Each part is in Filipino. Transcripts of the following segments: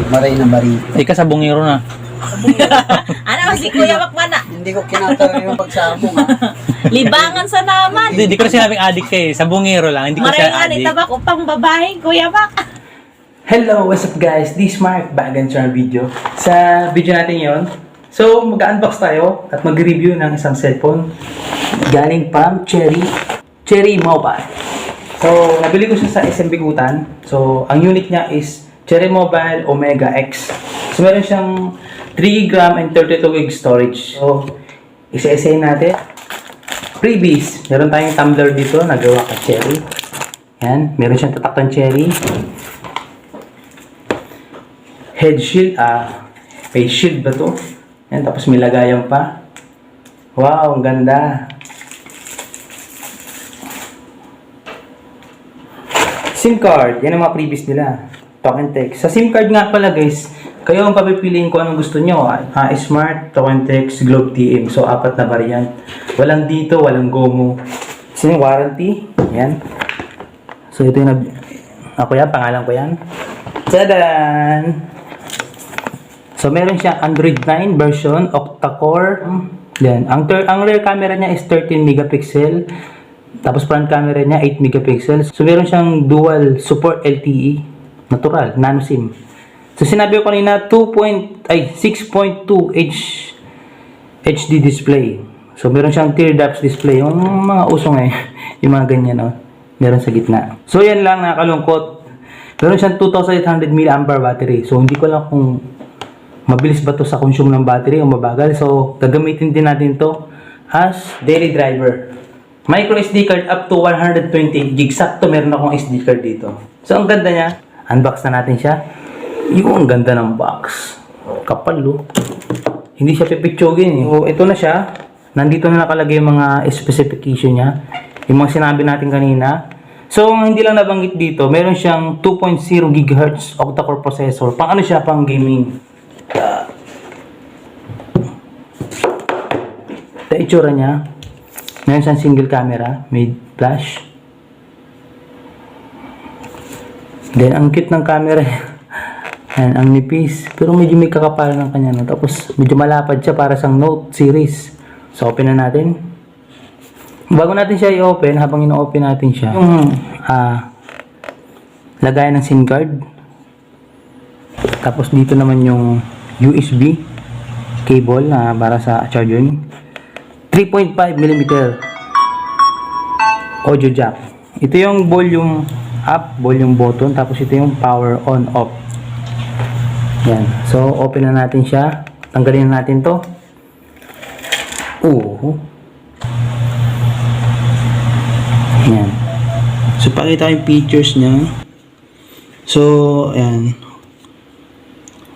Maray na Marie. Ika sa bungiro na. Ano, si Kuya Makmana. Hindi ko kinatawa yung pagsabong ha. Libangan sa naman. Hindi ko na sinabing addict eh. Sa bungiro lang. Hindi ko siya Maringan, addict. itabak upang babae, Kuya Mak. Hello, what's up guys? This is Mark, back again sa our video. Sa video natin yon, so mag-unbox tayo at mag-review ng isang cellphone galing from Cherry Mobile. So, nabili ko siya sa SM Bigutan. So, ang unit niya is Cherry Mobile Omega X. So, meron siyang 3GB and 32GB storage. So, isa-isayin natin. Freebies. Meron tayong tumbler dito, nagawa ka Cherry. Yan, meron siyang tatakpan Cherry. Head shield, face shield ba to? Yan, tapos may lagayan pa. Wow, ang ganda. SIM card, yan ang mga previous nila. Talk and text. Sa SIM card nga pala guys, kayo ang papipiliin kung anong gusto nyo. Smart, Talk and Text, Globe TM. So, 4 na variant. Walang dito, walang GOMO. So, yung warranty, yan. So, ito yung ako yan, pangalan ko yan. Tadan! So, meron siyang Android 9 version, octa-core. Then, ang rear camera niya is 13 megapixel. Tapos, front camera niya 8 megapixel. So, meron siyang dual support LTE. Natural, nano SIM. So, sinabi ko kanina, 6.2 HD display. So, meron siyang teardrops display. Yung mga usong yung mga ganyan, no? Meron sa gitna. So, yan lang, nakakalungkot. Meron siyang 2,800 mAh battery. So, hindi ko lang kung mabilis ba to sa consume ng battery o mabagal. So, gagamitin din natin to as daily driver. Micro SD card up to 120GB. Sakto, meron akong SD card dito. So, ang ganda niya. Unbox na natin siya. Yung ang ganda ng box. Kapal, oh. Hindi siya pipitsugin, eh. So, ito na siya. Nandito na nakalagay yung mga specification niya. Yung mga sinabi natin kanina. So, hindi lang nabanggit dito. Meron siyang 2.0 GHz octa-core processor. Pang ano siya? Pang gaming. Sa itsura niya, meron siyang single camera, may flash. Then, ang cute ng camera, yan, ang nipis. Pero medyo may kakapal ng kanya, no? Tapos, medyo malapad siya para sa Note series. So, open na natin. Bago natin siya i-open, habang ino-open natin siya, yung lagayan ng SIM card. Tapos, dito naman yung USB cable na para sa charging. 3.5mm audio jack. Ito yung volume up, volume button, tapos ito yung power on off. Yan. So, open na natin siya. Tanggalin na natin to. Yan. So, pakita ko yung features niya. So, ayan.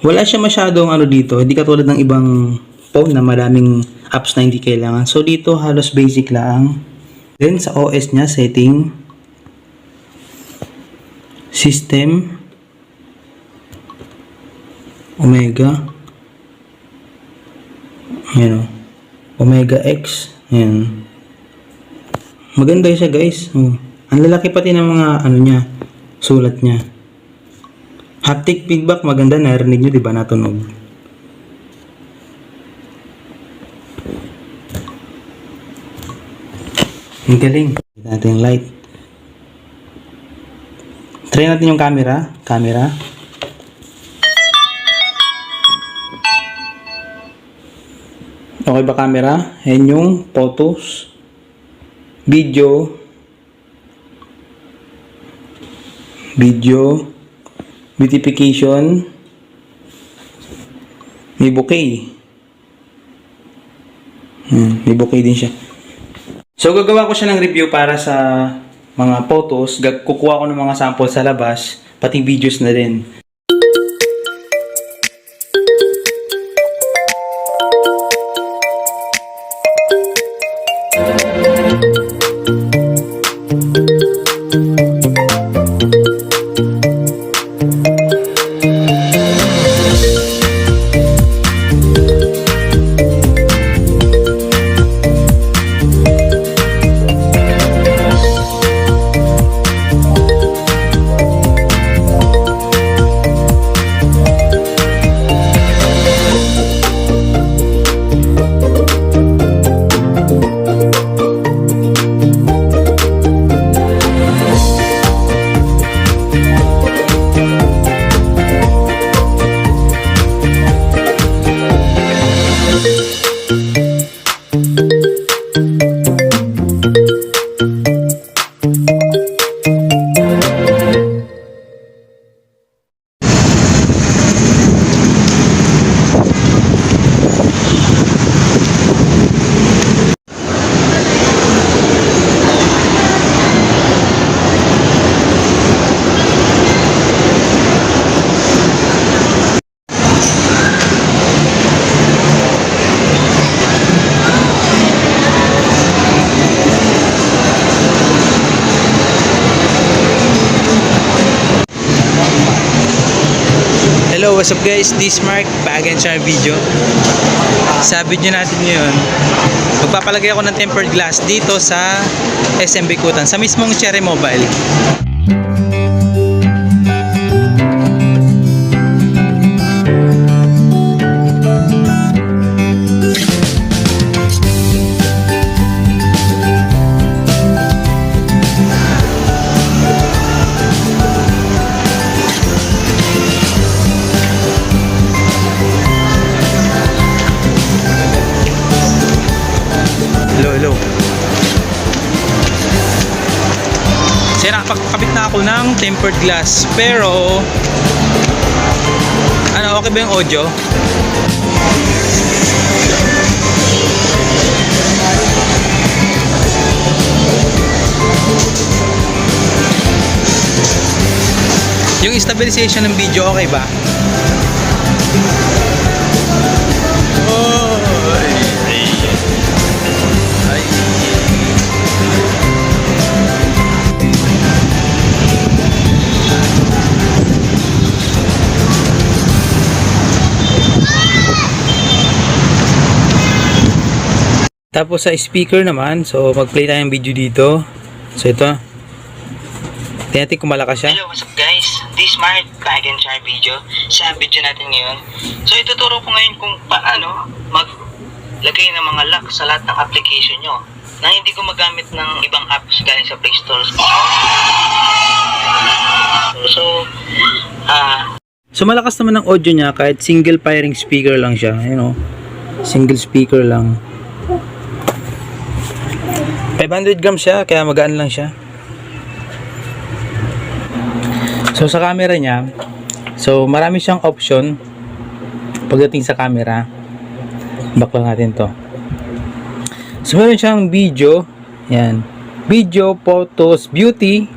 Wala siya masyadong ano dito. Hindi katulad ng ibang phone na maraming apps na hindi kailangan. So, dito halos basic lang. Then, sa OS niya, setting, system, Omega, yan o, Omega X, yan. Maganda siya guys. Ang lalaki pati ng mga ano niya, sulat niya. Haptic feedback, maganda, narinig nyo, di ba, natunog. Ang galing. Tignan natin yung light. Try natin yung camera. Okay ba camera? Ayan yung photos, video, beautification, may bokeh. May bokeh din siya. So, gagawa ko siya ng review para sa mga photos. Kukuha ko ng mga sample sa labas, pati videos na din. Hello, what's up guys? This Mark, back again sa video. Sa video natin ngayon, magpapalagay ako ng tempered glass dito sa SM Bikutan, sa mismong Cherry Mobile. Hello. So nakapagkabit na ako ng tempered glass, pero okay ba yung audio? Yung stabilization ng video okay ba? Tapos sa speaker naman, so mag-play tayo ng video dito. So ito. Tingnan natin kung malakas siya. Hello, what's up guys? This Smart, back again sa video. Sa video natin ngayon. So ituturo ko ngayon kung paano maglagay ng mga lock sa lahat ng application nyo na hindi gumagamit ng ibang apps galing sa Play Store. So malakas naman ang audio niya kahit single firing speaker lang siya. Single speaker lang. 500 grams siya, kaya magaan lang siya. So sa camera niya, so marami siyang option pagdating sa camera. Back lang natin to. So meron siyang video, yan. Video, photos, beauty,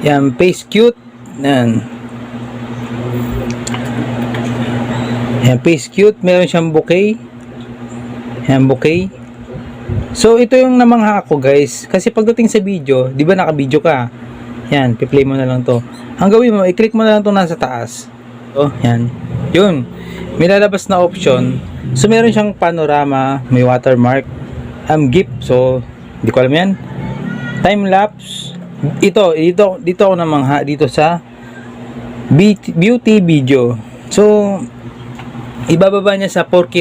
yan, face cute, yan. Yan, face cute, meron siyang bouquet. Yan, bouquet. So ito yung namangha ako guys, kasi pagdating sa video, di ba naka-video ka? Yan, pi-play mo na lang to. Ang gawin mo, i-click mo na lang to nasa taas. So, yan. Yun. May lalabas na option. So meron siyang panorama, may watermark, GIF. So, hindi ko alam yan. Time lapse. Dito ako namangha dito sa beauty video. So ibababa niya sa 4K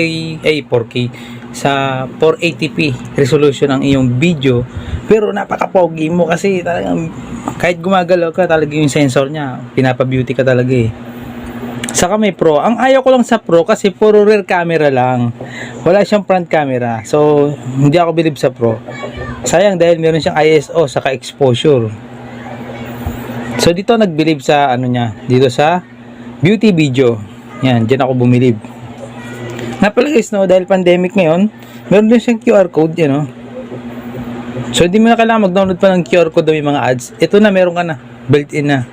sa 480p resolution ang iyong video, pero napaka-pogi mo kasi talagang kahit gumagalaw ka talaga yung sensor niya, pinapa-beauty ka talaga eh. Saka may pro. Ang ayaw ko lang sa pro kasi puro rear camera lang, wala siyang front camera, so hindi ako believe sa pro. Sayang dahil meron siyang ISO saka exposure. So dito nag-believe sa dito sa beauty video. Yan, diyan ako bumilib. Napala guys, dahil pandemic ngayon, meron din siyang QR code, So, hindi mo na kailangan mag-download pa ng QR code o may mga ads. Ito na, meron ka na. Built-in na.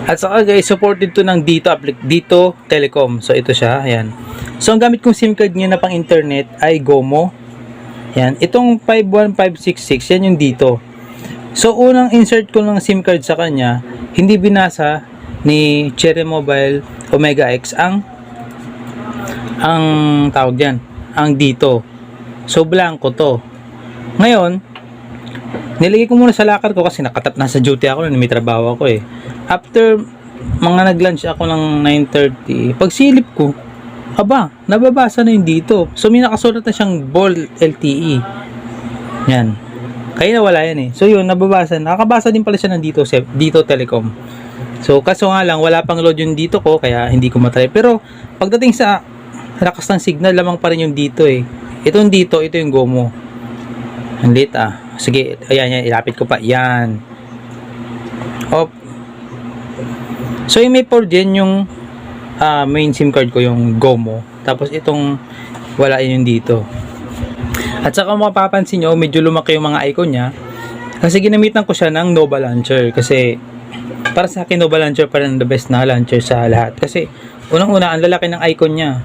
At saka guys, supported to ng Dito Telecom. So, ito siya. Ayan. So, ang gamit kong SIM card niya na pang internet ay GOMO. Ayan. Itong 51566, yan yung Dito. So, unang insert ko ng SIM card sa kanya, hindi binasa ni Cherry Mobile Omega X ang tawag diyan, ang Dito. So blanco to. Ngayon, nilagay ko muna sa locker ko kasi nakatap na sa duty ako, may trabaho ako eh. After mga nag-lunch ako ng 9:30, pagsilip ko, nababasa na yung Dito. So may nakasulat na siyang Ball LTE. Yan. Kaya nawala yan eh. So yun, nababasa. Nakakabasa din pala siya ng Dito Telecom. So kaso nga lang, wala pang load yung Dito ko, kaya hindi ko matry. Pero pagdating sa lakas ng signal, lamang pa rin yung Dito eh. Itong Dito, ito yung GOMO. Ang lit Sige, ayan, ilapit ko pa. Yan. Op. So yung may 4Gen yung main SIM card ko, yung GOMO. Tapos itong wala yung Dito. At saka mapapansin nyo, medyo lumaki yung mga icon niya. Kasi ginamitan ko siya ng Nova Launcher. Kasi para sa akin, Nova Launcher pa rin the best na launcher sa lahat. Kasi unang-una, ang lalaki ng icon niya.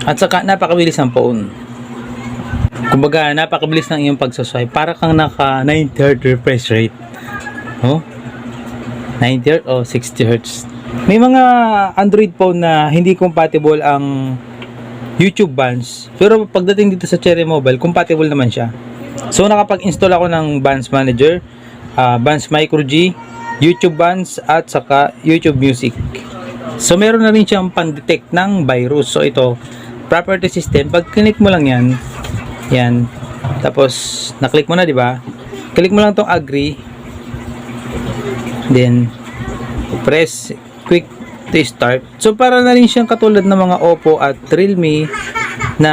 At saka napakabilis ang phone. Kumbaga, napakabilis ng iyong pagsaswipe. Para kang naka 90 Hz refresh rate. 90 Hz o 60 Hz. May mga Android phone na hindi compatible ang YouTube Buns. Pero pagdating dito sa Cherry Mobile, compatible naman siya. So nakapag-install ako ng Buns Manager, Buns Micro G, YouTube Buns at saka YouTube Music. So meron na rin siyang pan-detect ng virus. So ito, property system, pag click mo lang yan. Tapos na-click mo na, di ba? Click mo lang tong agree. Then press quick to start. So para na rin siyang katulad ng mga Oppo at Realme na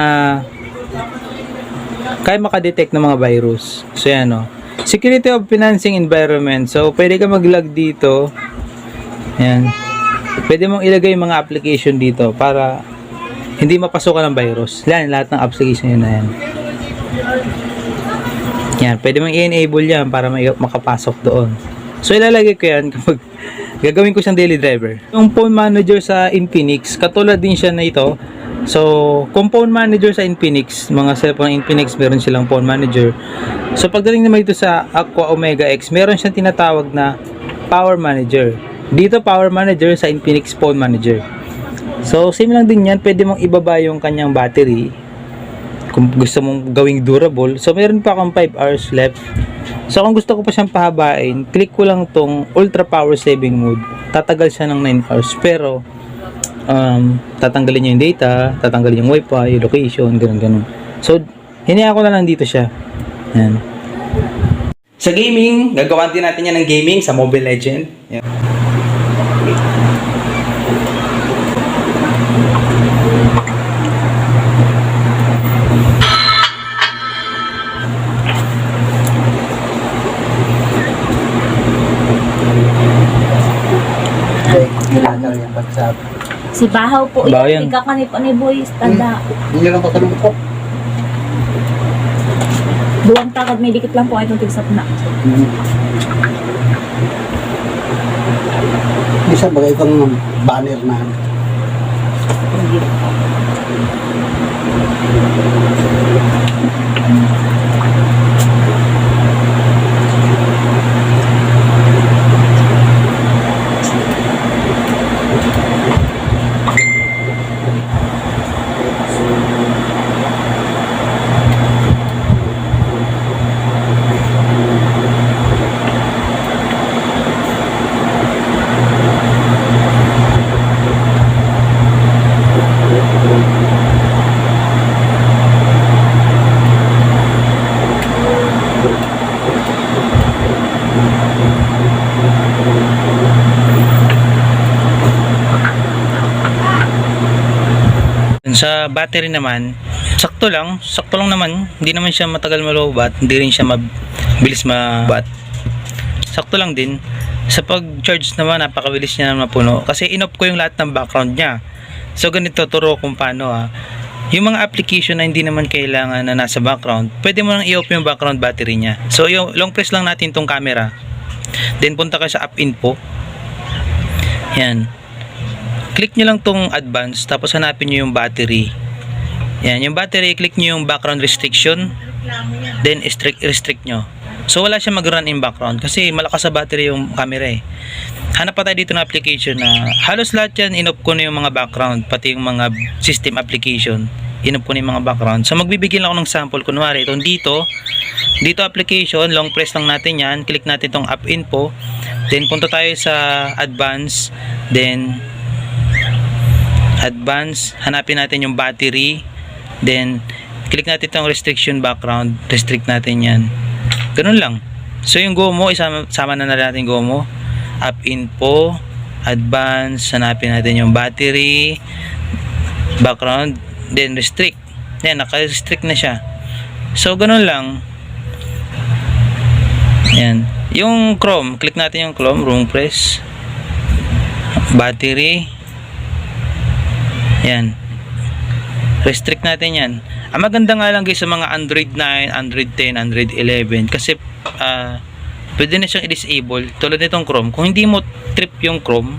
kaya makadetect ng mga virus. So yan o. Security of financing environment. So pwede ka mag-log dito. Yan. Pwede mong ilagay yung mga application dito para hindi mapasukan ng virus. Yan, lahat ng application yun na yan. Yan, pwede mong i-enable yan para makapasok doon. So ilalagay ko yan kapag gagawin ko siyang daily driver. Yung phone manager sa Infinix, katulad din siya na ito. So, kung phone manager sa Infinix, mga cellphone Infinix, meron silang phone manager. So, pagdating naman dito sa Aqua Omega X, meron siyang tinatawag na power manager. Dito, power manager sa Infinix phone manager. So, same lang din yan. Pwede mong ibaba yung kanyang battery kung gusto mong gawing durable. So, meron pa akong 5 hours left. So, kung gusto ko pa siyang pahabain, click ko lang tong ultra power saving mode. Tatagal siya ng 9 hours. Pero, tatanggalin niya yung data, tatanggalin yung wifi, yung location, ganun. So, hinaya ko na lang dito siya. Yan. Sa gaming, gagawa din natin yan ng gaming sa Mobile Legend. Yan. Nilagal yung pagsabi. Si Bahaw po, Bahaw yan. ikaw kanip ni Boy, tanda. Hindi lang patanong ko. Buwang takad, may dikit lang po ay itong tigsap na. Isa bagay kang banner na. Sa battery naman, sakto lang naman, hindi naman siya matagal malubat, hindi rin siya mabilis mabat. Sakto lang din. Sa pag-charge naman, napakabilis niya na mapuno kasi in-off ko yung lahat ng background niya. So ganito, turo kung paano yung mga application na hindi naman kailangan na nasa background, pwede mo nang i-off yung background battery niya. So yung long press lang natin tong camera, then punta kayo sa app info. Yan, click nyo lang tong advance, tapos hanapin nyo yung battery. Yan, yung battery, click nyo yung background restriction, then restrict nyo. So wala siya mag-run in background kasi malakas sa battery yung camera eh. Hanap pa tayo dito ng application na halos lahat yan, in-off ko na yung mga background, pati yung mga system application, in-off ko na yung mga background. So magbibigyan lang ako ng sample. Kunwari itong dito application, long press lang natin yan, click natin itong app info, then punta tayo sa advance, then advance, hanapin natin yung battery, then click natin itong restriction background, restrict natin yan. Ganun lang. So yung GoMo, sama na natin GoMo, app info, advance, hanapin natin yung battery, background, then restrict. Yan, naka-restrict na siya. So ganun lang. Yan. Yung Chrome, click natin yung Chrome, long press, battery, yan, restrict natin yan. Ang maganda nga lang guys sa mga Android 9, Android 10, Android 11 kasi pwede na siyang i-disable tulad nitong Chrome. Kung hindi mo trip yung Chrome,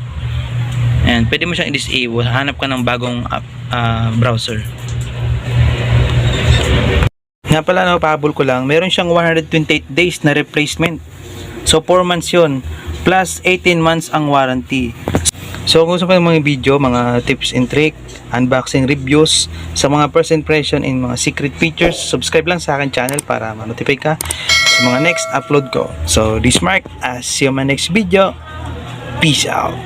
yan, pwede mo siyang i-disable. Hanap ka ng bagong browser. Nga pala, pahabol ko lang, meron siyang 128 days na replacement. So 4 months yun, plus 18 months ang warranty. So kung gusto mo ng mga video, mga tips and trick, unboxing reviews, sa mga first impression in mga secret features, subscribe lang sa akin channel para ma-notify ka sa mga next upload ko. So this Mark, see you on my next video. Peace out.